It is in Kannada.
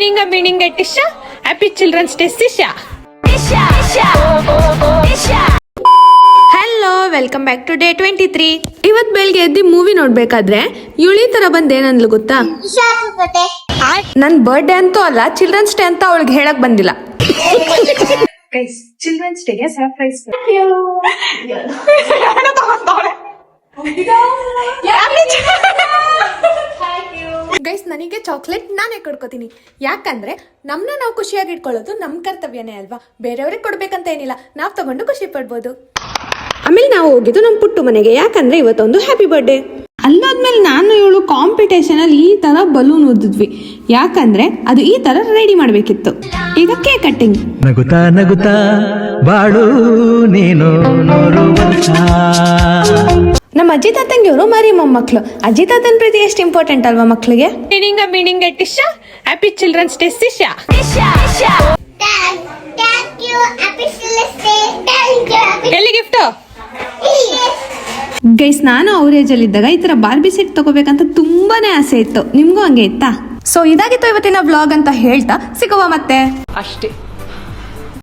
Meaning Tisha. Happy Children's Day, Tisha. Hello, welcome back to day 23. ಇವತ್ತು ಬೆಳಗ್ಗೆ ಎದ್ದು ಮೂವಿ ನೋಡ್ಬೇಕಾದ್ರೆ ಇವಳಿ ತರ ಬಂದ್ ಏನಂದ್ಲು ಗೊತ್ತಾ? ನನ್ ಬರ್ಡೇ ಅಂತೂ ಅಲ್ಲ, ಚಿಲ್ಡ್ರನ್ಸ್ ಡೇ ಅಂತ ಅವಳಿಗೆ ಹೇಳಕ್ ಬಂದಿಲ್ಲ. ಚಿಲ್ಡ್ರನ್ಸ್ ಡೇಗೆ ಸರ್ಪ್ರೈಸ್. ಗೈಸ್, ನನಗೆ ಚಾಕ್ಲೇಟ್ ನಾನೇ ಕೊಡ್ಕೋತೀನಿ. ಯಾಕಂದ್ರೆ ನಮ್ನ ನಾವು ಖುಷಿಯಾಗಿ ಇಟ್ಕೊಳ್ಳೋದು ನಮ್ ಕರ್ತವ್ಯನೇ ಅಲ್ವಾ. ಬೇರೆಯವ್ರಿಗೆ ಕೊಡ್ಬೇಕಂತ ಏನಿಲ್ಲ, ನಾವ್ ತಗೊಂಡು ಖುಷಿ ಪಡ್ಬೋದು. ಆಮೇಲೆ ನಾವು ಹೋಗಿದ್ದು ನಮ್ ಪುಟ್ಟು ಮನೆಗೆ, ಯಾಕಂದ್ರೆ ಇವತ್ತೊಂದು ಹ್ಯಾಪಿ ಬರ್ಡೇ. ಅಲ್ಲಾದ್ಮೇಲೆ ನಾನು ಇವಳು ಕಾಂಪಿಟೇಷನ್ ಅಲ್ಲಿ ಈ ತರ ಬಲೂನ್ ಓದಿದ್ವಿ, ಯಾಕಂದ್ರೆ ಅದು ಈ ತರ ರೆಡಿ ಮಾಡ್ಬೇಕಿತ್ತು. ಈಗ ಕೇಕ್ ಕಟ್ಟಿಂಗ್. ನಗುತ್ತಾ ನಗುತ್ತಾ ಬಾಳು ನೀನು ನೂರು ವರ್ಷ. ನಮ್ಮ ಅಜ್ಜಿ ತಾತಂಗಿಯವರು ಮರಿ ಮೊಮ್ಮಕ್ಳು. ಅಜ್ಜಿ ತಾತನ ಪ್ರೀತಿ ಎಷ್ಟು ಇಂಪಾರ್ಟೆಂಟ್ ಅಲ್ವಾ ಮಕ್ಳಿಗೆ. Meaning Tisha. Happy children's day Tisha. ಎಲ್ಲಿ ಗಿಫ್ಟ್? ಗೈಸ್, ನಾನು ಅವ್ರ ಏಜ್ ಅಲ್ಲಿ ಇದ್ದಾಗ ಈ ತರ ಬಾರ್ಬಿ ಸೆಟ್ ತಗೋಬೇಕಂತ ತುಂಬಾನೇ ಆಸೆ ಇತ್ತು. ನಿಮ್ಗೂ ಹಂಗೆ ಇತ್ತಾ? ಸೊ ಇದಾಗಿತ್ತು ಇವತ್ತಿನ ವ್ಲಾಗ್ ಅಂತ ಹೇಳ್ತಾ ಸಿಗುವ ಮತ್ತೆ ಅಷ್ಟೇ.